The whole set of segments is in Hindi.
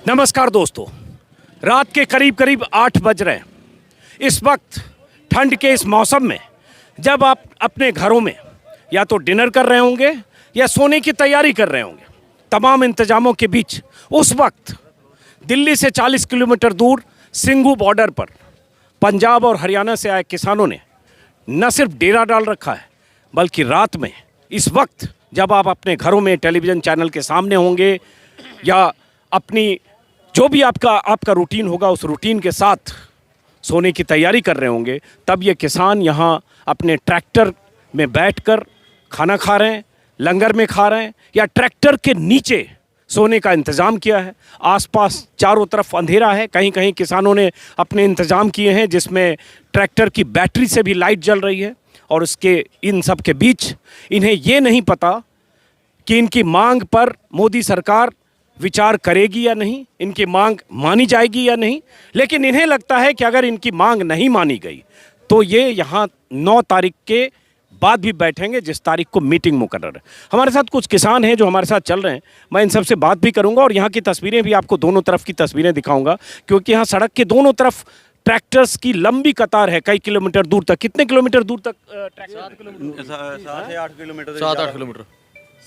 नमस्कार दोस्तों, रात के करीब करीब 8 बज रहे हैं। इस वक्त ठंड के इस मौसम में जब आप अपने घरों में या तो डिनर कर रहे होंगे या सोने की तैयारी कर रहे होंगे, तमाम इंतजामों के बीच उस वक्त दिल्ली से 40 किलोमीटर दूर सिंघू बॉर्डर पर पंजाब और हरियाणा से आए किसानों ने न सिर्फ डेरा डाल रखा है, बल्कि रात में इस वक्त जब आप अपने घरों में टेलीविज़न चैनल के सामने होंगे या अपनी जो भी आपका रूटीन होगा उस रूटीन के साथ सोने की तैयारी कर रहे होंगे, तब ये किसान यहाँ अपने ट्रैक्टर में बैठकर खाना खा रहे हैं, लंगर में खा रहे हैं या ट्रैक्टर के नीचे सोने का इंतज़ाम किया है। आसपास चारों तरफ अंधेरा है, कहीं कहीं किसानों ने अपने इंतज़ाम किए हैं जिसमें ट्रैक्टर की बैटरी से भी लाइट जल रही है। और उसके इन सब के बीच इन्हें ये नहीं पता कि इनकी मांग पर मोदी सरकार विचार करेगी या नहीं, इनकी मांग मानी जाएगी या नहीं। लेकिन इन्हें लगता है कि अगर इनकी मांग नहीं मानी गई तो ये यहाँ 9 तारीख के बाद भी बैठेंगे, जिस तारीख को मीटिंग मुकर्रर है। हमारे साथ कुछ किसान हैं जो हमारे साथ चल रहे हैं, मैं इन सबसे बात भी करूंगा और यहाँ की तस्वीरें भी आपको दोनों तरफ की तस्वीरें दिखाऊंगा, क्योंकि यहाँ सड़क के दोनों तरफ ट्रैक्टर्स की लंबी कतार है कई किलोमीटर दूर तक। कितने किलोमीटर दूर तक ट्रैक्टर? 7 से 8 किलोमीटर।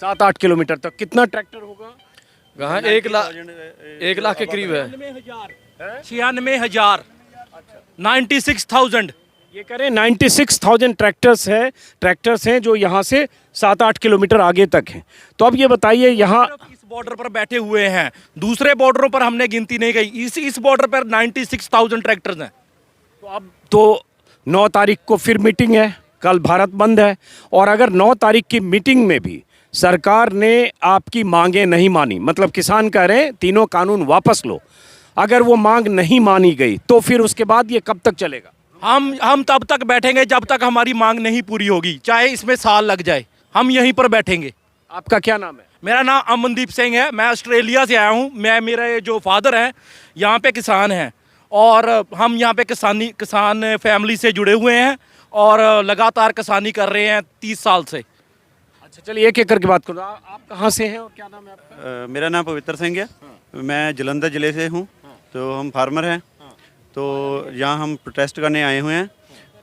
7-8 किलोमीटर तक कितना ट्रैक्टर होगा? कहाँ 1 लाख के करीब है। 96,000 96,000 ये करें 96,000 ट्रैक्टर्स हैं जो यहाँ से 7-8 किलोमीटर आगे तक हैं। तो अब ये बताइए, यहाँ इस बॉर्डर पर बैठे हुए हैं, दूसरे बॉर्डरों पर हमने गिनती नहीं गई, इस बॉर्डर पर 96,000 ट्रैक्टर्स हैं। तो अब तो 9 तारीख को फिर मीटिंग है, कल भारत बंद है। और अगर 9 तारीख की मीटिंग में भी सरकार ने आपकी मांगें नहीं मानी, मतलब किसान कह रहे हैं तीनों कानून वापस लो, अगर वो मांग नहीं मानी गई तो फिर उसके बाद ये कब तक चलेगा? हम तब तक बैठेंगे जब तक हमारी मांग नहीं पूरी होगी, चाहे इसमें साल लग जाए, हम यहीं पर बैठेंगे। आपका क्या नाम है? मेरा नाम अमनदीप सिंह है, मैं ऑस्ट्रेलिया से आया हूँ। मेरे जो फादर हैं यहाँ पे किसान हैं और हम यहाँ पे किसान फैमिली से जुड़े हुए हैं और लगातार किसानी कर रहे हैं 30 साल से। अच्छा, चलिए एक एक करके बात करो। आप कहाँ से हैं और क्या नाम है आपका? मेरा नाम पवित्र सिंह है। मैं जलंधर ज़िले से हूँ। तो हम फार्मर हैं, तो यहाँ हम प्रोटेस्ट करने आए हुए हैं।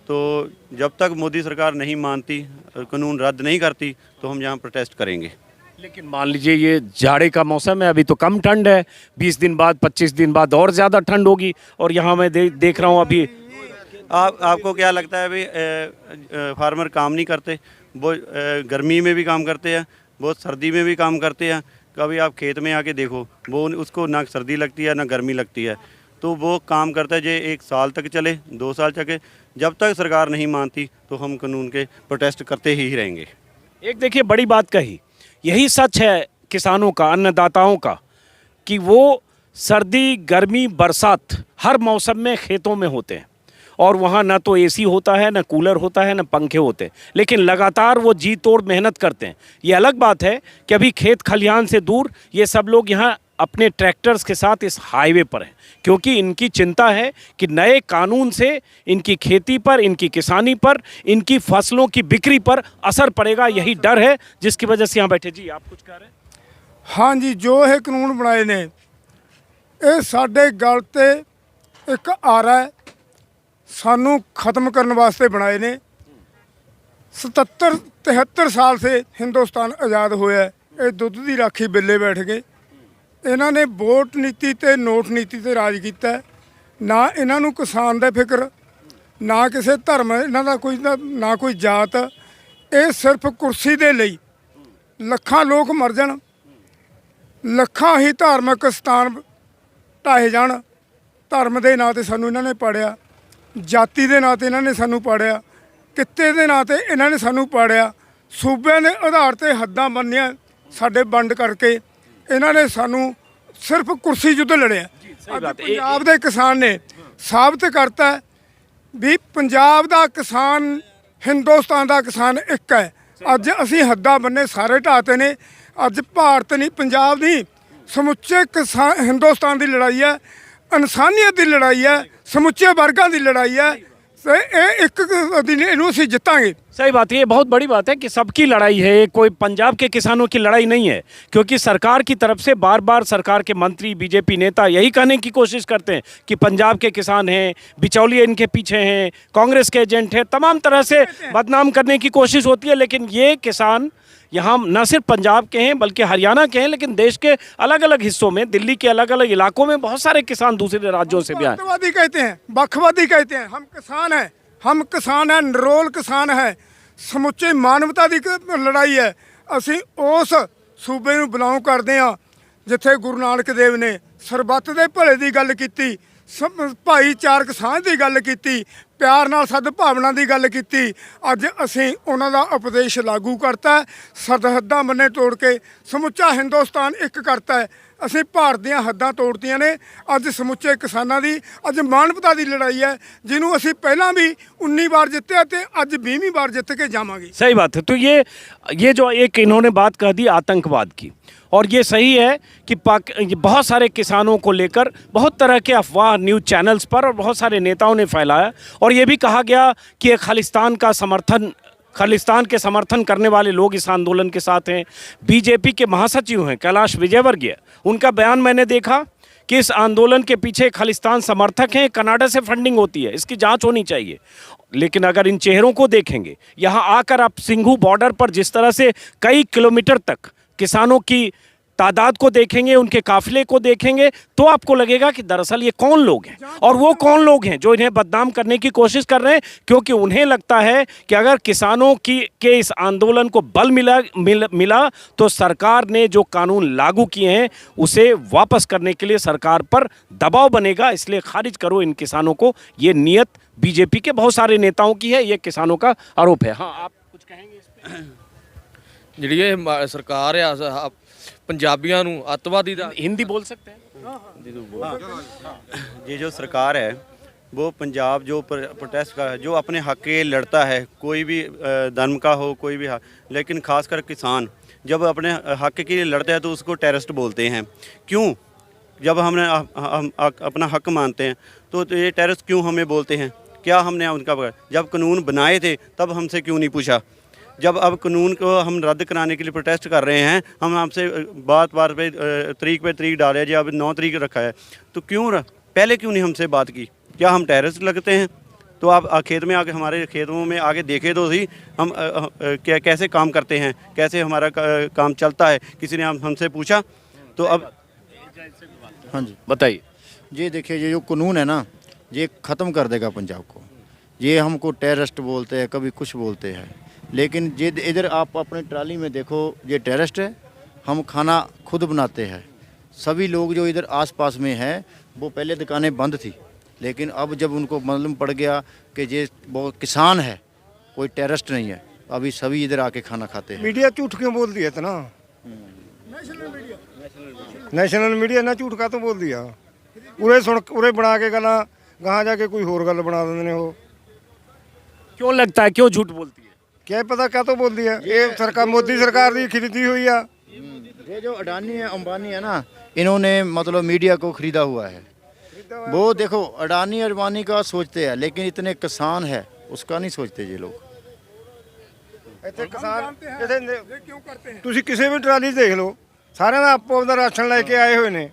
तो जब तक मोदी सरकार नहीं मानती, कानून रद्द नहीं करती, तो हम यहाँ प्रोटेस्ट करेंगे। लेकिन मान लीजिए ये जाड़े का मौसम है, अभी तो कम ठंड है, 20 दिन बाद 25 दिन बाद और ज़्यादा ठंड होगी। और यहाँ मैं देख रहा हूँ अभी आपको क्या लगता है भाई, फार्मर काम नहीं करते? वो गर्मी में भी काम करते हैं, बहुत सर्दी में भी काम करते हैं। कभी आप खेत में आके देखो, वो उसको ना सर्दी लगती है ना गर्मी लगती है। तो वो काम करता है जो 1 साल तक चले, 2 साल चले, जब तक सरकार नहीं मानती तो हम कानून के प्रोटेस्ट करते ही रहेंगे। एक देखिए बड़ी बात कही, यही सच है किसानों का, अन्नदाताओं का, कि वो सर्दी गर्मी बरसात हर मौसम में खेतों में होते हैं और वहाँ ना तो एसी होता है, ना कूलर होता है, ना पंखे होते हैं, लेकिन लगातार वो जी तोड़ मेहनत करते हैं। ये अलग बात है कि अभी खेत खलिहान से दूर ये सब लोग यहाँ अपने ट्रैक्टर्स के साथ इस हाईवे पर हैं, क्योंकि इनकी चिंता है कि नए कानून से इनकी खेती पर, इनकी किसानी पर, इनकी फसलों की बिक्री पर असर पड़ेगा। यही डर है जिसकी वजह से यहाँ बैठे। जी, आप कुछ कह रहे हैं? हाँ जी, जो ये कानून बनाए ने, ये साडे गल ते एक आरा है, सानू खत्म करने वास्ते बनाए ने। 77-73 साल से हिंदुस्तान आज़ाद होया, ये दुੱਧ ਦੀ राखी बिल्ले बैठ गए। इन्हों ने वोट नीति ते नोट नीति ते राज किया, ना इन्हों किसान का फिक्र, ना किसी धर्म इन्हों का कोई ना कोई जात। ये सिर्फ कुर्सी दे लई लखां लोग मर जाण, लखां ही धार्मिक स्थान ढाए जाण। धर्म के नाँ ते सानू इन्हों ने पाड़िया, जाति के नाँ ते इन्हों ने सानू पाड़िया, कित्ते के नाँ ते इन्हों ने सानू पाड़िया, सूबे के आधार ते हद्दां बन्निया साडे वंड करके इन्हों ने सानू सिर्फ कुर्सी युद्ध लड़िया। अज पंजाब के किसान ने साबित करता है भी पंजाब का किसान हिंदुस्तान का किसान एक है। अज असी हद्दां बन्ने सारे ढाते ने। अज भारत नहीं, पंजाब नहीं, समुचे किसान हिंदुस्तान की लड़ाई है, इंसानियत की लड़ाई है, समुचे वर्गां की लड़ाई है। ਤੇ ਇਹ ਇੱਕ ਦਿਨ ਇਹਨੂੰ ਅਸੀਂ ਜਿੱਤਾਂਗੇ। सही बात है, ये बहुत बड़ी बात है कि सबकी लड़ाई है, ये कोई पंजाब के किसानों की लड़ाई नहीं है, क्योंकि सरकार की तरफ से बार बार सरकार के मंत्री बीजेपी नेता यही कहने की कोशिश करते हैं कि पंजाब के किसान हैं, बिचौलिए इनके पीछे हैं, कांग्रेस के एजेंट हैं, तमाम तरह से बदनाम करने की कोशिश होती है। लेकिन ये किसान यहाँ न सिर्फ पंजाब के हैं बल्कि हरियाणा के हैं, लेकिन देश के अलग अलग हिस्सों में, दिल्ली के अलग अलग इलाकों में बहुत सारे किसान दूसरे राज्यों से भी आए। बखवादी कहते हैं, बखवादी कहते हैं, हम किसान हैं, निरोल किसान है, ਸਮੁੱਚੇ ਮਾਨਵਤਾ ਦੀ ਲੜਾਈ ਹੈ। ਅਸੀਂ ਉਸ ਸੂਬੇ ਨੂੰ ਬਿਲੋਂਗ ਕਰਦੇ ਹਾਂ ਜਿੱਥੇ ਗੁਰੂ ਨਾਨਕ ਦੇਵ ਨੇ ਸਰਬੱਤ ਦੇ ਭਲੇ ਦੀ ਗੱਲ ਕੀਤੀ, ਭਾਈਚਾਰਕ ਸਾਂਝ ਦੀ ਗੱਲ ਕੀਤੀ, ਪਿਆਰ ਨਾਲ ਸਦਭਾਵਨਾ ਦੀ ਗੱਲ ਕੀਤੀ। ਅੱਜ ਅਸੀਂ ਉਹਨਾਂ ਦਾ ਉਪਦੇਸ਼ ਲਾਗੂ ਕਰਤਾ, ਸਰਹੱਦਾਂ ਬੰਨੇ ਤੋੜ ਕੇ ਸਮੁੱਚਾ ਹਿੰਦੁਸਤਾਨ ਇੱਕ ਕਰਤਾ ਹੈ। ਅਸੀਂ ਭਾਰਤ ਦੀਆਂ ਹੱਦਾਂ ਤੋੜਤੀਆਂ ਨੇ। ਅੱਜ ਸਮੁੱਚੇ ਕਿਸਾਨਾਂ ਦੀ ਅੱਜ ਮਾਨਵਤਾ ਦੀ ਲੜਾਈ ਹੈ, ਜਿਹਨੂੰ ਅਸੀਂ ਪਹਿਲਾਂ भी 19 बार ਜਿੱਤਿਆ ਤੇ ਅੱਜ 20ਵੀਂ बार ਜਿੱਤ के जावांगे। सही बात है। तो ये जो एक इन्होंने बात कह दी आतंकवाद की, और ये सही है कि बहुत सारे किसानों को लेकर बहुत तरह के अफवाह न्यूज़ चैनल्स पर और बहुत सारे नेताओं ने फैलाया, और ये भी कहा गया कि खालिस्तान के समर्थन करने वाले लोग इस आंदोलन के साथ हैं। बीजेपी के महासचिव हैं कैलाश विजयवर्गीय, उनका बयान मैंने देखा कि इस आंदोलन के पीछे खालिस्तान समर्थक हैं, कनाडा से फंडिंग होती है, इसकी जांच होनी चाहिए। लेकिन अगर इन चेहरों को देखेंगे, यहाँ आकर आप सिंघू बॉर्डर पर जिस तरह से कई किलोमीटर तक किसानों की तादाद को देखेंगे, उनके काफिले को देखेंगे, तो आपको लगेगा कि दरअसल ये कौन लोग हैं और वो कौन लोग हैं जो इन्हें बदनाम करने की कोशिश कर रहे हैं, क्योंकि उन्हें लगता है कि अगर किसानों के इस आंदोलन को बल मिला तो सरकार ने जो कानून लागू किए हैं उसे वापस करने के लिए सरकार पर दबाव बनेगा, इसलिए खारिज करो इन किसानों को। ये नीयत बीजेपी के बहुत सारे नेताओं की है, ये किसानों का आरोप है। हाँ, आप कुछ कहेंगे इस पर? ਜਿਹੜੀ ਇਹ ਸਰਕਾਰ ਆ पंजाबियों ਨੂੰ ਅੱਤਵਾਦੀ ਦਾ हिंदी बोल सकते हैं? ये जो सरकार है वो पंजाब जो प्रोटेस्ट का है, जो अपने हक के लड़ता है, कोई भी धर्म का हो, कोई भी लेकिन खासकर किसान जब अपने हक के लिए लड़ते हैं तो उसको टेररिस्ट बोलते हैं। क्यों? जब हम अपना हक मानते हैं तो ये टेररिस्ट क्यों हमें बोलते हैं? क्या हमने उनका जब कानून बनाए थे तब हमसे क्यों नहीं पूछा? जब अब कानून को हम रद्द कराने के लिए प्रोटेस्ट कर रहे हैं, हम आपसे बात पे तरीक डाले जी, अब 9 तारीख रखा है, तो क्यों पहले क्यों नहीं हमसे बात की? क्या हम टेररिस्ट लगते हैं? तो आप खेत में आके हमारे खेतों में आके देखे तो सही हम कैसे काम करते हैं, कैसे हमारा काम चलता है, किसी ने हमसे पूछा? तो अब हाँ जी बताइए। ये देखिए, ये जो कानून है ना, ये ख़त्म कर देगा पंजाब को। ये हमको टेररिस्ट बोलते हैं, कभी कुछ बोलते हैं, लेकिन ये इधर आप अपने ट्राली में देखो, ये टेररिस्ट है। हम खाना खुद बनाते हैं। सभी लोग जो इधर आसपास में है, वो पहले दुकानें बंद थी, लेकिन अब जब उनको मालूम पड़ गया कि ये वो किसान है, कोई टेररिस्ट नहीं है, अभी सभी इधर आके खाना खाते हैं। मीडिया झूठ क्यों बोल दिया इतना? नेशनल मीडिया ना झूठ का तो बोल दिया, उरे बना के गला गहाँ जाके कोई होर गल बना देंगे। हो क्यों लगता है, क्यों झूठ बोलती है? क्या पता क्या तो बोल दिया। ये सरकार मोदी सरकार की खरीदी हुई है। ये जो अडानी है, अंबानी है ना, इन्होंने मतलब मीडिया को खरीदा हुआ है। वो देखो, अडानी अंबानी का सोचते हैं, लेकिन इतने किसान है उसका नहीं सोचते ये लोग। ਤੁਸੀਂ ਕਿਸੇ ਵੀ ਟਰਾਲੀ ਦੇਖ ਲਓ, ਸਾਰਿਆਂ ਦਾ ਆਪੋ ਆਪਦਾ ਰਾਸ਼ਨ ਲੈ ਕੇ ਆਏ ਹੋਏ ਨੇ।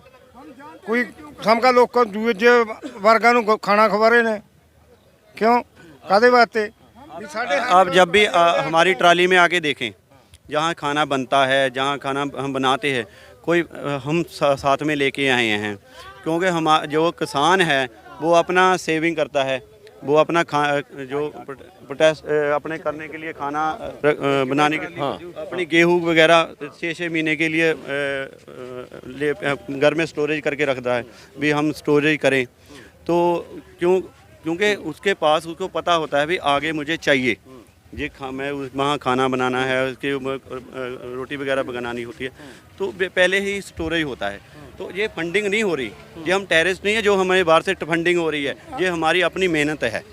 ਕੋਈ ਸਮਕਾ ਲੋਕਾਂ ਦੂਜੇ ਵਰਗਾਂ ਨੂੰ ਖਾਣਾ ਖਵਾ ਰਹੇ ਨੇ। ਕਿਉਂ? ਕਾਦੇ ਵਾਸਤੇ? आप जब भी हमारी ट्राली में आके देखें, जहाँ खाना बनता है, जहाँ खाना हम बनाते हैं, कोई हम साथ में लेके आए हैं, क्योंकि हम जो किसान है वो अपना सेविंग करता है, वो अपना जो प्रोटेस्ट अपने करने के लिए खाना बनाने के लिए अपनी गेहूँ वगैरह 6 महीने के लिए घर में स्टोरेज करके रखता है, भी हम स्टोरेज करें। तो क्योंकि उसके पास उसको पता होता है भी आगे मुझे चाहिए ये मैं वहाँ खाना बनाना है, उसके रोटी वगैरह बनानी होती है, तो पहले ही स्टोरेज होता है। तो ये फंडिंग नहीं हो रही, ये हम टेररिस्ट नहीं है जो हमारे बाहर से फंडिंग हो रही है, ये हमारी अपनी मेहनत है।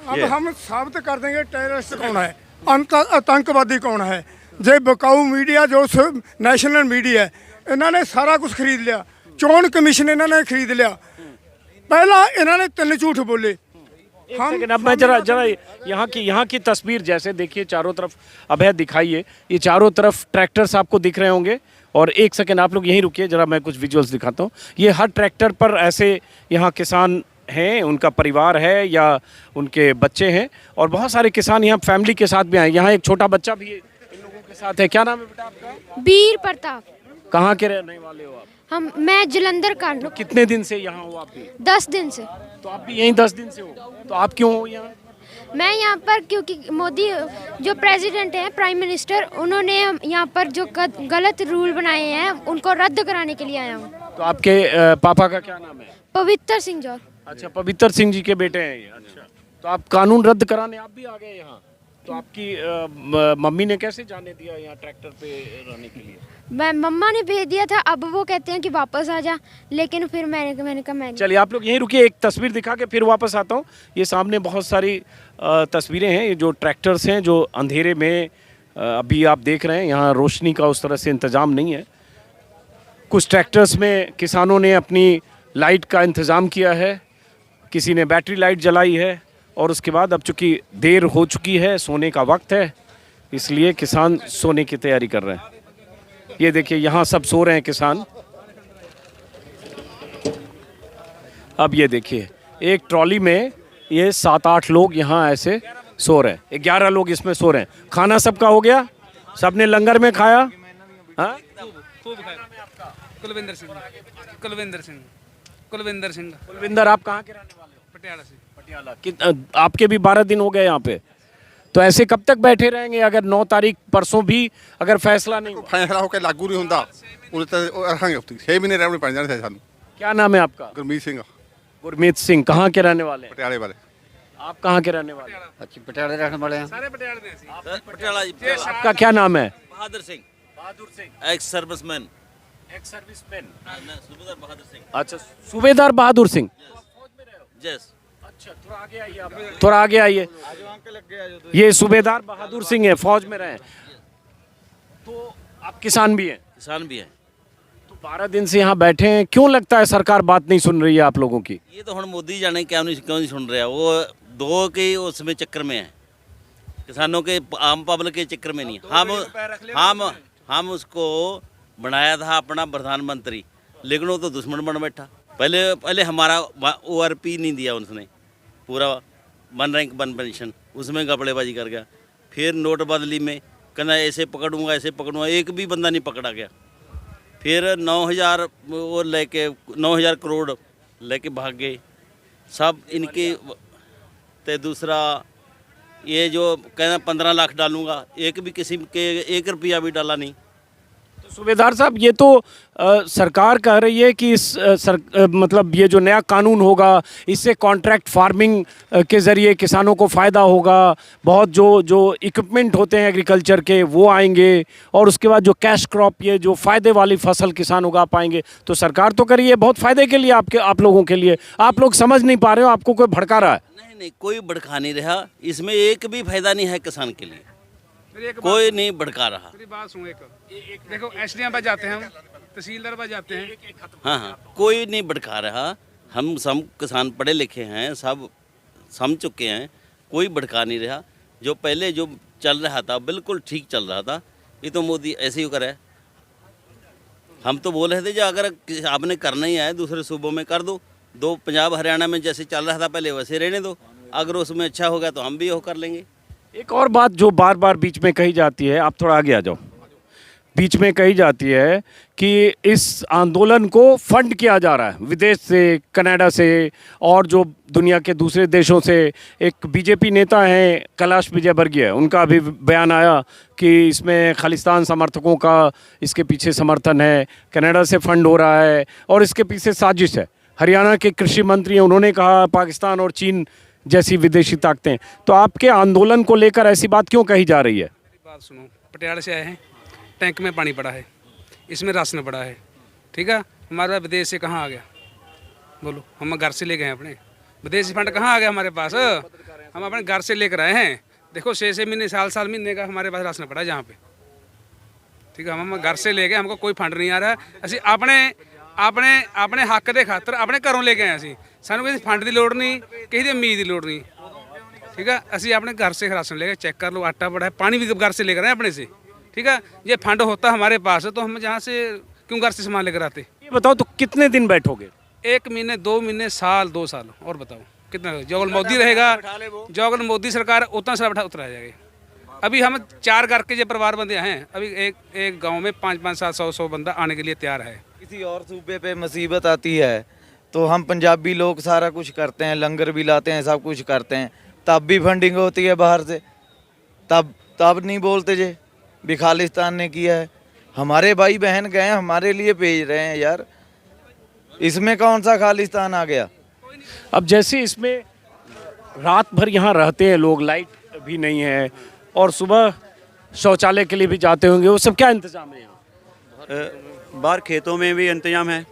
अब हम साबित कर देंगे टेररिस्ट कौन है, आतंकवादी कौन है। जे बकाऊ मीडिया जो नेशनल मीडिया है, इन्होंने सारा कुछ खरीद लिया, चोन कमीशन इन्होंने खरीद लिया। पहला इन्होंने 3 झूठ बोले, सेकंड, अब मैं जरा जरा यहाँ की तस्वीर जैसे देखिए, चारों तरफ अभय दिखाइए, ये चारों तरफ ट्रैक्टर्स आपको दिख रहे होंगे। और एक सेकंड आप लोग यहीं रुकिए, जरा मैं कुछ विजुअल्स दिखाता हूँ। ये हर ट्रैक्टर पर ऐसे यहाँ किसान हैं, उनका परिवार है या उनके बच्चे हैं, और बहुत सारे किसान यहाँ फैमिली के साथ भी आए। यहाँ एक छोटा बच्चा भी इन लोगों के साथ है। क्या नाम है बेटा आपका? वीर प्रताप। कहाँ के रहने वाले हो आप? मैं जलंधर का हूँ। कितने दिन से यहाँ हो आप भी? 10 दिन से। तो आप भी यहीं 10 दिन से हो, तो आप क्यों हो यहाँ? मैं यहाँ पर क्योंकि मोदी जो प्रेसिडेंट हैं, प्राइम मिनिस्टर, उन्होंने यहाँ पर जो गलत रूल बनाए हैं उनको रद्द कराने के लिए आया हूँ। तो आपके पापा का क्या नाम है? पवित्र सिंह जौहर। अच्छा, पवित्र सिंह जी के बेटे हैं ये। अच्छा, तो आप कानून रद्द कराने आप भी आ गए यहाँ? तो आपकी मम्मी ने कैसे जाने दिया यहाँ ट्रैक्टर पे रहने के लिए? मैं मम्मा ने भेज दिया था, अब वो कहते हैं कि वापस आ जा, लेकिन फिर मैंने कहा मैं नहीं। चलिए आप लोग यहीं रुकिए, एक तस्वीर दिखा के फिर वापस आता हूँ। ये सामने बहुत सारी तस्वीरें हैं, ये जो ट्रैक्टर्स हैं जो अंधेरे में अभी आप देख रहे हैं, यहाँ रोशनी का उस तरह से इंतज़ाम नहीं है। कुछ ट्रैक्टर्स में किसानों ने अपनी लाइट का इंतज़ाम किया है, किसी ने बैटरी लाइट जलाई है, और उसके बाद अब चूँकि देर हो चुकी है, सोने का वक्त है, इसलिए किसान सोने की तैयारी कर रहे हैं। ये देखिए यहाँ सब सो रहे हैं किसान। अब ये देखिए एक ट्रॉली में ये 7-8 लोग यहाँ ऐसे सो रहे हैं, 11 लोग इसमें सो रहे हैं। खाना सबका हो गया? सबने लंगर में खाया? हाँ? कुलविंदर सिंह। कुलविंदर सिंह। कुलविंदर सिंह। कुलविंदर, आप कहाँ के रहने वाले हो? पटियाला से। पटियाला। आपके भी 12 दिन हो गए यहाँ पे, तो ऐसे कब तक बैठे रहेंगे अगर 9 तारीख परसों भी अगर फैसला नहीं हुआ? फैसला होकर लागू नहीं होता उन्हें तो रखेंगे 6 महीने रहने पड़ जाने सानू। क्या नाम है आपका? गुरमीत सिंह। गुरमीत सिंह। कहाँ के रहने वाले हैं? पटियाले वाले। आप कहाँ के रहने वाले हैं? अच्छी पटियाले रहने वाले हैं। सारे पटियाले में ऐसे। पटियाला जी। आपका क्या नाम है? Bahadur Singh. Bahadur Singh. Ex serviceman. Ex serviceman. Subedar Bahadur Singh. अच्छा, सूबेदार बहादुर सिंह। यस। अच्छा, थोड़ा आगे आइए आप, थोड़ा आगे आइए। ये सूबेदार बहादुर सिंह है, फौज में रहे। तो आप किसान भी हैं? किसान भी है। तो 12 दिन से यहाँ बैठे हैं, क्यों लगता है सरकार बात नहीं सुन रही है आप लोगों की? ये तो हम मोदी जाने क्यों नहीं सुन रहे हैं, वो दो के उसमें चक्कर में है, किसानों के आम पब्लिक के चक्कर में नहीं। हम उसको बनाया था अपना प्रधानमंत्री, लेकिन वो तो दुश्मन बन बैठा। पहले हमारा ORP नहीं दिया उसने, पूरा 1 रैंक 1 पेंशन, उसमें गपड़ेबाजी कर गया। फिर नोट बदली में कहना ऐसे पकड़ूंगा ऐसे पकड़ूंगा, एक भी बंदा नहीं पकड़ा गया। फिर 9,000 वो लेके 9,000 करोड़ लेके भाग गए सब इनके। तो दूसरा ये जो कहना 15 लाख डालूंगा, एक भी किसी के 1 रुपया भी डाला नहीं। तो सूबेदार साहब, ये तो सरकार कह रही है कि मतलब ये जो नया कानून होगा इससे कॉन्ट्रैक्ट फार्मिंग के ज़रिए किसानों को फ़ायदा होगा, बहुत जो इक्विपमेंट होते हैं एग्रीकल्चर के वो आएंगे, और उसके बाद जो कैश क्रॉप, ये जो फ़ायदे वाली फसल किसान उगा पाएंगे। तो सरकार तो कर रही है बहुत फ़ायदे के लिए, आप लोगों के लिए। आप लोग समझ नहीं पा रहे हो, आपको कोई भड़का रहा है? नहीं, कोई भड़का नहीं रहा, इसमें एक भी फायदा नहीं है किसान के लिए, कोई नहीं भड़का रहा। मेरी बात सुनो एक। देखो SDM पर जाते हैं हम, तहसीलदार पर जाते हैं। हाँ, कोई नहीं भड़का रहा। हम सब किसान पढ़े लिखे हैं, सब समझ चुके हैं, कोई भड़का नहीं रहा। जो पहले जो चल रहा था बिल्कुल ठीक चल रहा था, ये तो मोदी ऐसे ही करे। हम तो बोल रहे थे जो अगर आपने करना ही है दूसरे सूबों में कर दो पंजाब हरियाणा में जैसे चल रहा था पहले वैसे रहने दो, अगर उसमें अच्छा होगा तो हम भी वो कर लेंगे। एक और बात जो बार बार बीच में कही जाती है, आप थोड़ा आगे आ जाओ, बीच में कही जाती है कि इस आंदोलन को फंड किया जा रहा है विदेश से, कनाडा से और जो दुनिया के दूसरे देशों से। एक बीजेपी नेता हैं कैलाश विजयवर्गीय, उनका भी बयान आया कि इसमें खालिस्तान समर्थकों का इसके पीछे समर्थन है, कनाडा से फंड हो रहा है और इसके पीछे साजिश है। हरियाणा के कृषि मंत्री हैं, उन्होंने कहा पाकिस्तान और चीन जैसी विदेशी ताकतें। तो आपके आंदोलन को लेकर ऐसी बात क्यों कही जा रही है? बात सुनो, पटियाला से आए हैं, टैंक में पानी पड़ा है, इसमें राशन पड़ा है, ठीक है। हमारा विदेश से कहाँ आ गया बोलो? हम घर से ले गए हैं अपने, विदेशी फंड कहाँ आ गया हमारे पास? हम अपने घर से लेकर आए हैं। देखो 6 महीने साल महीने का हमारे पास राशन पड़ा है जहाँ पे, ठीक है। हम घर से ले गए, हमको कोई फंड नहीं आ रहा। असी अपने हक के खातर अपने घरों ले गए। असी सानू किसी फंड की लोड़ नहीं, किसी की उम्मीद की लोड़ नहीं। ठीक है, ਅਸੀਂ अपने घर से राशन लेकर चेक कर लो, आटा पड़ा है, पानी भी घर से लेकर आए अपने से, ठीक है। ये फंड होता हमारे पास तो हम जहाँ से क्यों घर से सामान लेकर आते। ये बताओ तो कितने दिन बैठोगे? 1 महीने 2 महीने साल 2 साल और बताओ कितना। जोगल मोदी रहेगा, जोगल मोदी सरकार उतना सारा बैठा उतरा जाएगा। अभी हम 4 घर के जो परिवार बंदे हैं, अभी एक गांव में 5-5 700 बंदा आने के लिए तैयार है। किसी और सूबे पे मुसीबत आती है तो हम पंजाबी लोग सारा कुछ करते हैं, लंगर भी लाते हैं, सब कुछ करते हैं, तब भी फंडिंग होती है बाहर से, तब नहीं बोलते जे भी खालिस्तान ने किया है। हमारे भाई बहन गए हैं, हमारे लिए भेज रहे हैं यार, इसमें कौन सा खालिस्तान आ गया। अब जैसे इसमें रात भर यहाँ रहते हैं लोग, लाइट भी नहीं है और सुबह शौचालय के लिए भी जाते होंगे, वो सब क्या इंतजाम है यहाँ? बाहर खेतों में भी इंतजाम है,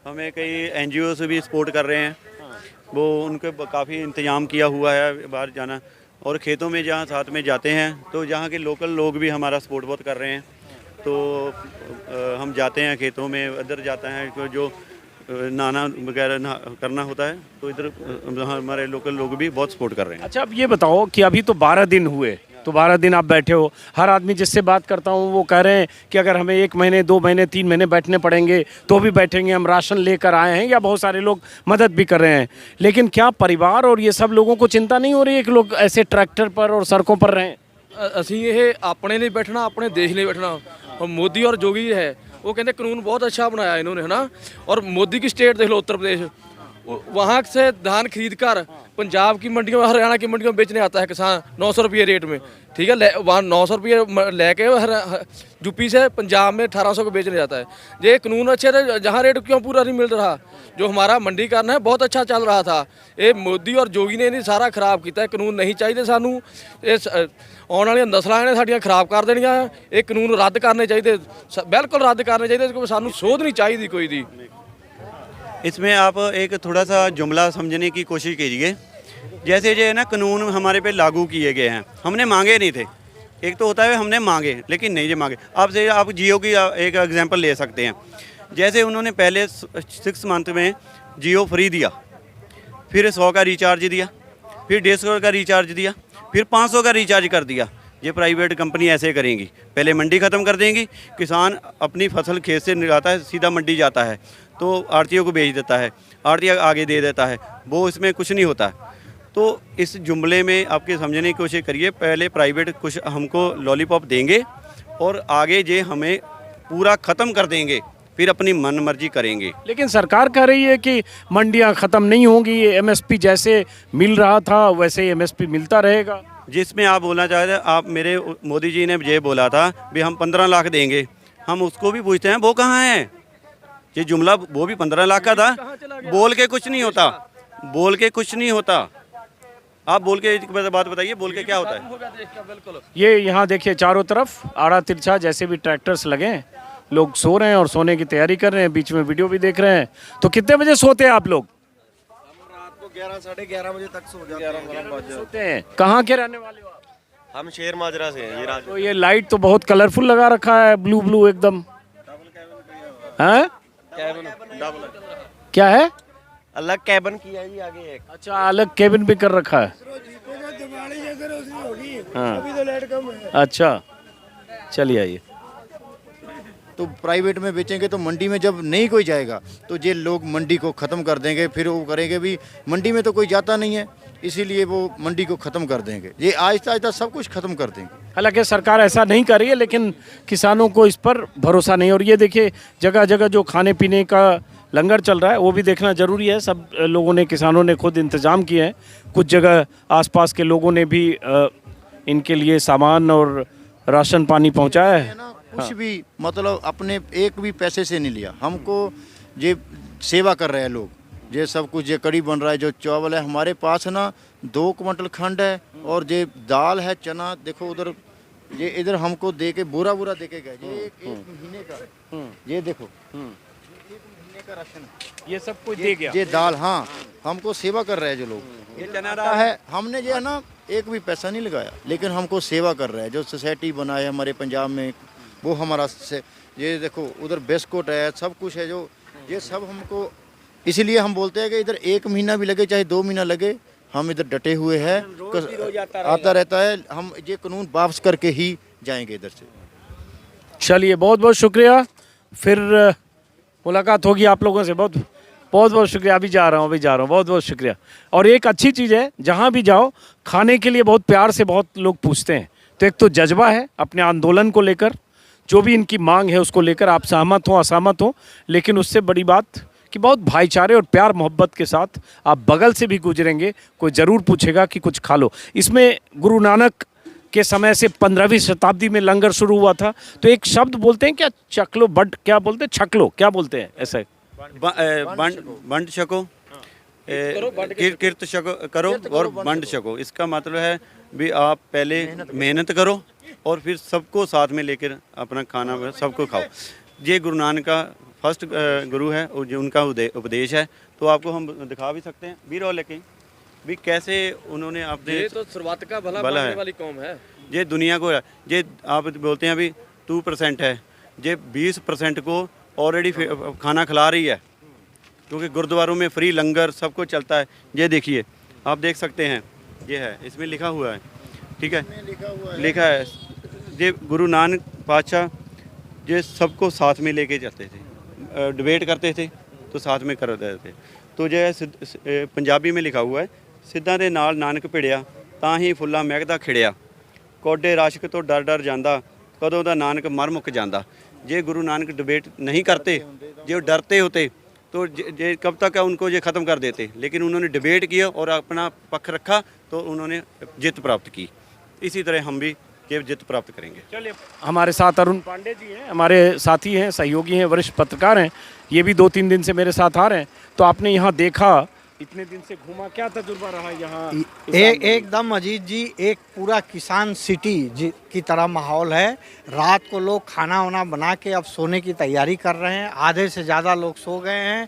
हमें कई एनजीओ से भी सपोर्ट कर रहे हैं, वो उनके काफ़ी इंतजाम किया हुआ है बाहर जाना। और खेतों में जहाँ साथ में जाते हैं तो जहाँ के लोकल लोग भी हमारा सपोर्ट बहुत कर रहे हैं, तो हम जाते हैं खेतों में, इधर जाता है जो नाना वगैरह करना होता है तो इधर हमारे लोकल लोग भी बहुत सपोर्ट कर रहे हैं। अच्छा, अब ये बताओ कि अभी तो 12 दिन हुए, तो 12 दिन आप बैठे हो, हर आदमी जिससे बात करता हूँ वो कह रहे हैं कि अगर हमें 1 महीने 2 महीने 3 महीने बैठने पड़ेंगे तो भी बैठेंगे, हम राशन लेकर आए हैं, या बहुत सारे लोग मदद भी कर रहे हैं। लेकिन क्या परिवार और ये सब लोगों को चिंता नहीं हो रही है कि लोग ऐसे ट्रैक्टर पर और सड़कों पर रहें? ਅਸੀਂ ਇਹ ਆਪਣੇ ਲਈ ਬੈਠਣਾ, ਆਪਣੇ ਦੇਸ਼ ਲਈ बैठना। और मोदी और जोगी है वो कहते कानून बहुत अच्छा बनाया इन्होंने, है ना। और मोदी की स्टेट देख लो, उत्तर प्रदेश, वहाँ से धान खरीद कर पंजाब की मंडियों में, हरियाणा की मंडियों में बेचने आता है किसान 900 रुपये रेट में, ठीक है। वहाँ 900 रुपये लेके यूपी से पंजाब में 1800 को बेचने जाता है। ये कानून अच्छे थे, जहाँ रेट क्यों पूरा नहीं मिल रहा, जो हमारा मंडीकरण है बहुत अच्छा चल रहा था। ये मोदी और जोगी ने नहीं सारा खराब किया। कानून नहीं चाहिए सानू, आने वाली नस्लों ने साड़ियाँ खराब कर देनियां। ये कानून रद्द करने चाहिए, बिल्कुल रद्द करने चाहिए, सानू सोध नहीं चाहिए कोई दी। इसमें आप एक थोड़ा सा जुमला समझने की कोशिश कीजिए। जैसे जो है ना, कानून हमारे पे लागू किए गए हैं, हमने मांगे नहीं थे। एक तो होता है हमने मांगे, लेकिन नहीं जो मांगे। आपसे आप जियो की एक एग्जांपल ले सकते हैं। जैसे उन्होंने पहले 6 मंथ में जियो फ्री दिया, फिर 100 का रिचार्ज दिया, फिर 150 का रिचार्ज दिया, फिर 500 का रिचार्ज कर दिया। ये प्राइवेट कंपनी ऐसे करेंगी, पहले मंडी ख़त्म कर देंगी, किसान अपनी फसल खेत से निकालता है, सीधा मंडी जाता है तो आड़तियों को बेच देता है, आड़तिया आगे दे देता है, वो इसमें कुछ नहीं होता। तो इस जुमले में आपके समझने की कोशिश करिए, पहले प्राइवेट कुछ हमको लॉलीपॉप देंगे और आगे जे हमें पूरा ख़त्म कर देंगे, फिर अपनी मन मर्जी करेंगे। लेकिन सरकार कह रही है कि मंडियां ख़त्म नहीं होंगी, एमएसपी जैसे मिल रहा था वैसे ही एमएसपी मिलता रहेगा। जिसमें आप बोलना चाहते हैं, आप मेरे मोदी जी ने ये बोला था भी हम 15 लाख देंगे, हम उसको भी पूछते हैं वो कहाँ है। ये जुमला वो भी 15 लाख का था, बोल के कुछ नहीं होता, बोल के कुछ नहीं होता। आप बोल के बात बताइए, बोल के क्या होता है। ये यहाँ देखिए चारों तरफ आड़ा तिरछा जैसे भी ट्रैक्टर्स लगे हैं, लोग सो रहे हैं और सोने की तैयारी कर रहे हैं, बीच में वीडियो भी देख रहे हैं। तो कितने बजे सोते हैं आप लोग? रात को 11 साढ़े 11 बजे तक सो जाते हैं। कहाँ के रहने वाले हो आप? हम शेर माजरा से हैं। ये तो ये लाइट तो बहुत कलरफुल लगा रखा है, ब्लू ब्लू एकदम, हैं? क्या है? अलग कैबिन किया है जी आगे एक। अच्छा, अलग केबिन भी कर रखा है। हाँ। अच्छा, चलिए आइए। तो प्राइवेट में बेचेंगे तो मंडी में जब नहीं कोई जाएगा तो ये लोग मंडी को ख़त्म कर देंगे, फिर वो करेंगे भी मंडी में तो कोई जाता नहीं है, इसीलिए वो मंडी को ख़त्म कर देंगे। ये आहिस्ता आहिस्ता सब कुछ ख़त्म कर देंगे। हालांकि सरकार ऐसा नहीं कर रही है, लेकिन किसानों को इस पर भरोसा नहीं। और ये देखिए जगह जगह जो खाने पीने का लंगर चल रहा है वो भी देखना ज़रूरी है। सब लोगों ने, किसानों ने खुद इंतज़ाम किए हैं, कुछ जगह आसपास के लोगों ने भी इनके लिए सामान और राशन पानी पहुँचाया है। कुछ भी मतलब अपने एक भी पैसे से नहीं लिया, हमको ये सेवा कर रहे हैं लोग, ये सब कुछ, ये कड़ी बन रहा है, जो चावल है हमारे पास है ना 2 क्विंटल खंड है, और ये दाल है, चना देखो उधर, ये इधर हमको दे के बोरा दे के गए, ये एक महीने का, ये देखो 1 महीने का राशन है, ये सब कुछ दे गया, ये दाल। हाँ, हमको सेवा कर रहे हैं जो लोग, ये चना है, हमने जो है ना एक भी पैसा नहीं लगाया, लेकिन हमको सेवा कर रहे हैं। जो सोसाइटी बनाए हमारे पंजाब में, वो हमारा से, ये देखो उधर बिस्कुट है, सब कुछ है, जो ये सब हमको, इसीलिए हम बोलते हैं कि इधर 1 महीना भी लगे चाहे 2 महीना लगे, हम इधर डटे हुए हैं, आता रहता है। हम ये कानून वापस करके ही जाएंगे इधर से। चलिए, बहुत बहुत शुक्रिया, फिर मुलाकात होगी आप लोगों से। बहुत बहुत बहुत शुक्रिया। अभी जा रहा हूँ बहुत बहुत शुक्रिया। और एक अच्छी चीज़ है, जहाँ भी जाओ खाने के लिए बहुत प्यार से बहुत लोग पूछते हैं। तो एक तो जज्बा है अपने आंदोलन को लेकर, जो भी इनकी मांग है उसको लेकर, आप सहमत हो असहमत हो, लेकिन उससे बड़ी बात कि बहुत भाईचारे और प्यार मोहब्बत के साथ आप बगल से भी गुजरेंगे, कोई ज़रूर पूछेगा कि कुछ खा लो। इसमें गुरु नानक के समय से 15वीं शताब्दी में लंगर शुरू हुआ था। तो एक शब्द बोलते हैं क्या, चकलो बट क्या बोलते हैं, छकलो क्या बोलते हैं, ऐसा बंड छको, किर्त छको करो और बंड छको। इसका मतलब है भी आप पहले मेहनत करो और फिर सबको साथ में लेकर अपना खाना सबको खाओ। ये गुरु नानक का फर्स्ट गुरु है और जो उनका उपदेश है। तो आपको हम दिखा भी सकते हैं बीरो लेके भी कैसे उन्होंने अपने, ये तो शुरुआत का भला मानने वाली कौम है। ये दुनिया को, ये आप बोलते हैं अभी 2% है, ये 20% को ऑलरेडी खाना खिला रही है, क्योंकि गुरुद्वारों में फ्री लंगर सब कुछ चलता है। ये देखिए, आप देख सकते हैं, ये है, इसमें लिखा हुआ है, ठीक है, लिखा है। ये गुरु नानक पातशाह ये सबको साथ में लेके जाते थे, डिबेट करते थे तो साथ में करते थे। तो जो है पंजाबी में लिखा हुआ है, सिद्धां दे नाल नानक भिड़िया तां ही फुੱਲਾ महकदा खिड़िया, कोडे राशक तो डर डर जांदा कदों दा नानक मर मुक जांदा। ये गुरु नानक डिबेट नहीं करते, जो डरते होते तो ये कब तक उनको ये ख़त्म कर देते, लेकिन उन्होंने डिबेट किया और अपना पक्ष रखा तो उन्होंने जित प्राप्त की। इसी तरह हम भी ये जित प्राप्त करेंगे। चलिए, हमारे साथ अरुण पांडे जी हैं, हमारे साथी हैं, सहयोगी हैं, वरिष्ठ पत्रकार हैं। ये भी 2-3 दिन से मेरे साथ आ रहे हैं। तो आपने यहाँ देखा, इतने दिन से घूमा, क्या तजुर्बा रहा यहाँ? एकदम अजीत जी, एक पूरा किसान सिटी की तरह माहौल है। रात को लोग खाना वाना बना के अब सोने की तैयारी कर रहे हैं। आधे से ज़्यादा लोग सो गए हैं,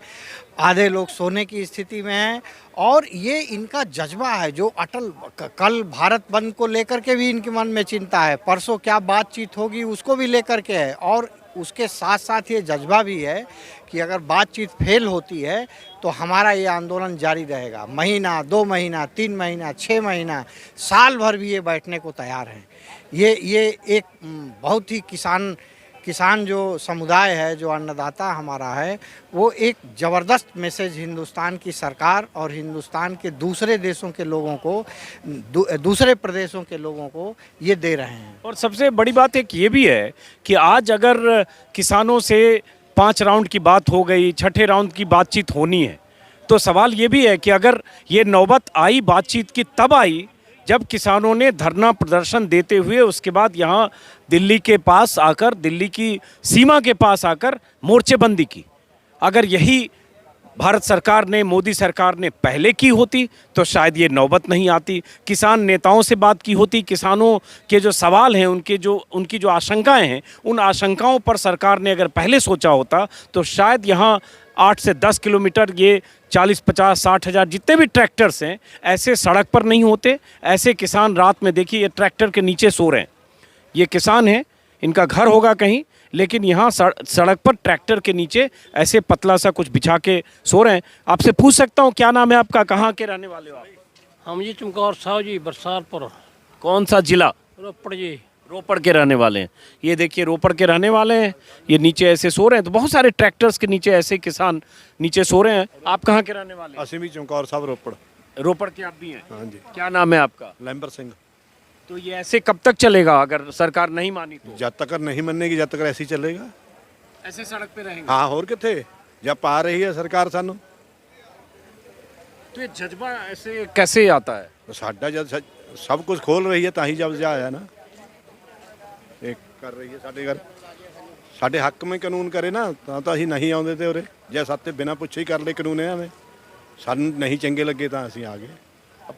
आधे लोग सोने की स्थिति में हैं। और ये इनका जज्बा है जो अटल, कल भारत बंद को लेकर के भी इनके मन में चिंता है, परसों क्या बातचीत होगी उसको भी लेकर के है। और उसके साथ साथ ये जज्बा भी है कि अगर बातचीत फेल होती है तो हमारा ये आंदोलन जारी रहेगा। महीना, 2 महीना, 3 महीना, 6 महीना, साल भर भी ये बैठने को तैयार हैं। ये एक बहुत ही किसान जो समुदाय है, जो अन्नदाता हमारा है, वो एक ज़बरदस्त मैसेज हिंदुस्तान की सरकार और हिंदुस्तान के दूसरे देशों के लोगों को, दूसरे प्रदेशों के लोगों को ये दे रहे हैं। और सबसे बड़ी बात एक ये भी है कि आज अगर किसानों से 5 राउंड की बात हो गई, 6ठे राउंड की बातचीत होनी है, तो सवाल ये भी है कि अगर ये नौबत आई बातचीत की, तब आई जब किसानों ने धरना प्रदर्शन देते हुए उसके बाद यहाँ दिल्ली के पास आकर, दिल्ली की सीमा के पास आकर मोर्चेबंदी की। अगर यही भारत सरकार ने, मोदी सरकार ने पहले की होती तो शायद ये नौबत नहीं आती। किसान नेताओं से बात की होती, किसानों के जो सवाल हैं, उनकी जो आशंकाएं हैं, उन आशंकाओं पर सरकार ने अगर पहले सोचा होता तो शायद यहाँ 8 से 10 किलोमीटर ये 40, 50, 60 हज़ार जितने भी ट्रैक्टर्स हैं ऐसे सड़क पर नहीं होते। ऐसे किसान रात में, देखिए, ये ट्रैक्टर के नीचे सो रहे हैं। ये किसान हैं, इनका घर होगा कहीं, लेकिन यहाँ सड़क पर ट्रैक्टर के नीचे ऐसे पतला सा कुछ बिछा के सो रहे हैं। आपसे पूछ सकता हूँ, क्या नाम है आपका, कहाँ के रहने वाले हो आप? हम जी चमकौर साहब जी, बरसातपुर। कौन सा जिला? रोपड़ जी। रोपड़ के रहने वाले हैं। ये देखिए, रोपड़ के रहने वाले हैं, ये नीचे ऐसे सो रहे हैं। तो बहुत सारे ट्रैक्टर्स के नीचे ऐसे किसान नीचे सो रहे हैं। आप कहाँ के रहने वाले हैं? ਅਸੀਂ ਵੀ चमकौर साहब रोपड़। रोपड़ के आप भी हैं? हाँ जी। क्या नाम है आपका? लैंबर सिंह। तो ये ऐसे कब तक चलेगा अगर सरकार नहीं मानी तो? जब तक नहीं मनेगी जब तक ऐसे ही चलेगा। ऐसे सड़क पे रहेंगे? हाँ, और कितने जब पा रही है सरकार सानू। तो ये जज्बा ऐसे कैसे आता है? तो साडा जब सब कुछ खोल रही है ताही जब आया ना, एक कर रही है साडे घर, साडे हक में कानून करे ना तो ਅਸੀਂ नहीं आउंदे ते उरे। जे साते बिना पुछे ही कर ले कानून है, सानू नहीं चंगे लगे तो ਅਸੀਂ आ गए।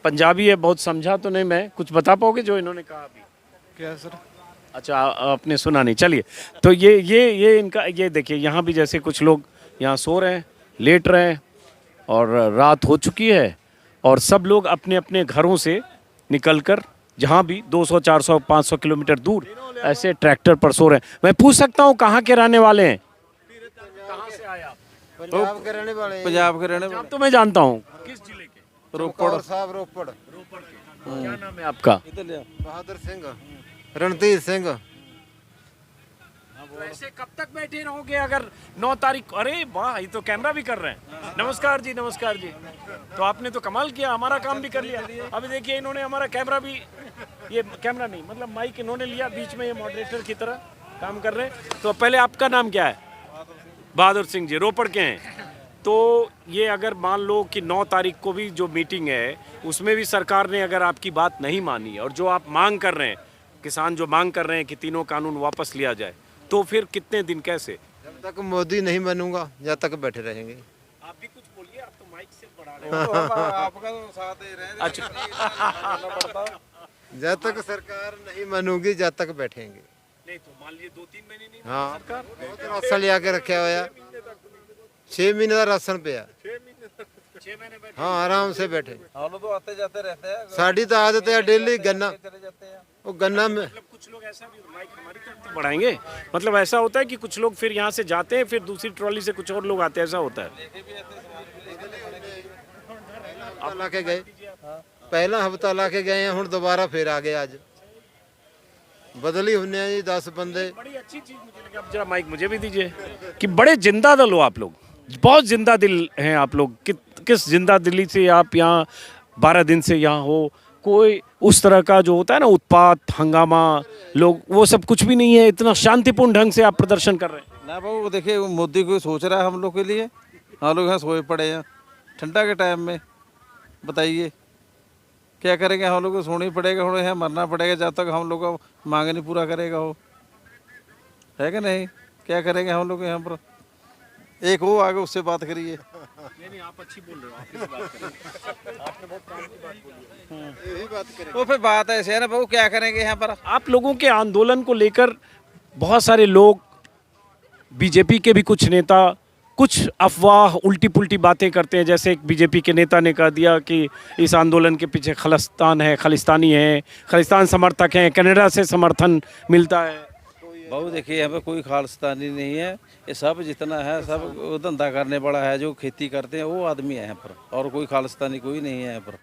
पंजाबी है, बहुत समझा तो नहीं मैं, कुछ बता पाओगे जो इन्होंने कहा अभी? क्या सर? अच्छा, आपने सुना नहीं। चलिए, तो ये इनका, ये देखिए, यहाँ भी जैसे कुछ लोग यहाँ सो रहे हैं, लेट रहे हैं, और रात हो चुकी है और सब लोग अपने अपने घरों से निकलकर जहाँ भी 200, 400, 500 किलोमीटर दूर ऐसे ट्रैक्टर पर सो रहे हैं। मैं पूछ सकता हूँ, कहाँ के रहने वाले हैं? कहाँ से आए आप? पंजाब के रहने वाले। पंजाब के रहने वाले तो मैं जानता हूँ। किस जिले के? रोपड़ साहब रोपड़। क्या नाम है आपका? बहादुर सिंह, रणधीर सिंह। तो ऐसे कब तक बैठे रहोगे अगर 9 तारीख? अरे वाह, ये तो कैमरा भी कर रहे हैं। नमस्कार जी, नमस्कार जी। तो आपने तो कमाल किया, हमारा काम भी कर लिया। अभी देखिए इन्होंने हमारा कैमरा भी, ये कैमरा नहीं मतलब माइक इन्होंने लिया, बीच में ये मॉडरेटर की तरह काम कर रहे हैं। तो पहले आपका नाम क्या है? बहादुर सिंह जी, रोपड़ के हैं। तो ये अगर मान लो कि 9 तारीख को भी जो मीटिंग है उसमें भी सरकार ने अगर आपकी बात नहीं मानी और जो आप मांग कर रहे हैं, किसान जो मांग कर रहे हैं कि तीनों कानून वापस लिया जाए, तो फिर कितने दिन कैसे? जब तक मोदी नहीं बनूंगा जब तक बैठे रहेंगे। आप भी कुछ बोलिए, आप तो माइक से बढ़ा रहे हैं। आपका तो साथ दे रहे हैं। अच्छा। जब तक सरकार नहीं बनूंगी जब तक बैठेंगे। नहीं तो मान लीजिए 2-3 महीने नहीं हाँ, सरकार। बहुत राशन लिया के रखा हुआ 6 महीने का राशन पे है। 6 महीने बैठे। हाँ, आराम से बैठे। हम लोग तो आते जाते रहते हैं। साड़ी तो आदत है डेली गन्ना, वो गन्ना में मतलब कुछ लोग ऐसा भी माइक हमारी तरफ तो बढ़ाएंगे, मतलब ऐसा होता है कि कुछ लोग फिर यहाँ से जाते हैं, फिर दूसरी ट्रॉली से कुछ और लोग आते हैं, ऐसा होता है। हफ्ता ला के गए, पहला हफ्ता ला के गए हैं, हुण दोबारा फिर आ गए। आज बदली होने हैं जी 10 बंदे। बड़ी अच्छी चीज मुझे लगी। अब जरा माइक मुझे भी दीजिए कि बड़े जिंदा दिल हो आप लोग, बहुत जिंदा दिल हैं आप लोग। किस जिंदा दिली से आप यहाँ 12 दिन से यहाँ हो? कोई उस तरह का जो होता है ना उत्पात, हंगामा, लोग, वो सब कुछ भी नहीं है। इतना शांतिपूर्ण ढंग से आप प्रदर्शन कर रहे हैं। ना बाबू देखिए, मोदी को सोच रहा है हम लोग के लिए। हम लोग यहाँ सोए पड़े हैं ठंडा के टाइम में। बताइए क्या करेंगे? हम लोग को सोना ही पड़ेगा, हम लोग यहाँ मरना पड़ेगा जब तक हम लोग का मांग नहीं पूरा करेगा हो, है कि नहीं? क्या करेंगे हम लोग यहाँ पर? एक हो आगे उससे बात करिए। नहीं, आप अच्छी बोल रहे हो, आप किसी बात करें। आपने बहुत काम की बात बोली है। यही बात करें। वो फिर बात ऐसे है ना बाबू, क्या करेंगे यहाँ पर? आप लोगों के आंदोलन को लेकर बहुत सारे लोग, बीजेपी के भी कुछ नेता कुछ अफवाह उल्टी पुल्टी बातें करते हैं। जैसे एक बीजेपी के नेता ने कह दिया कि इस आंदोलन के पीछे खालिस्तान है, खालिस्तानी है, खालिस्तान समर्थक हैं, कनाडा से समर्थन मिलता है। बाबू देखिए, यहाँ पे कोई खालिस्तानी नहीं है। ये सब जितना है सब धंधा करने वाला है, जो खेती करते हैं वो आदमी है यहाँ पर, और कोई खालिस्तानी कोई नहीं है यहाँ पर।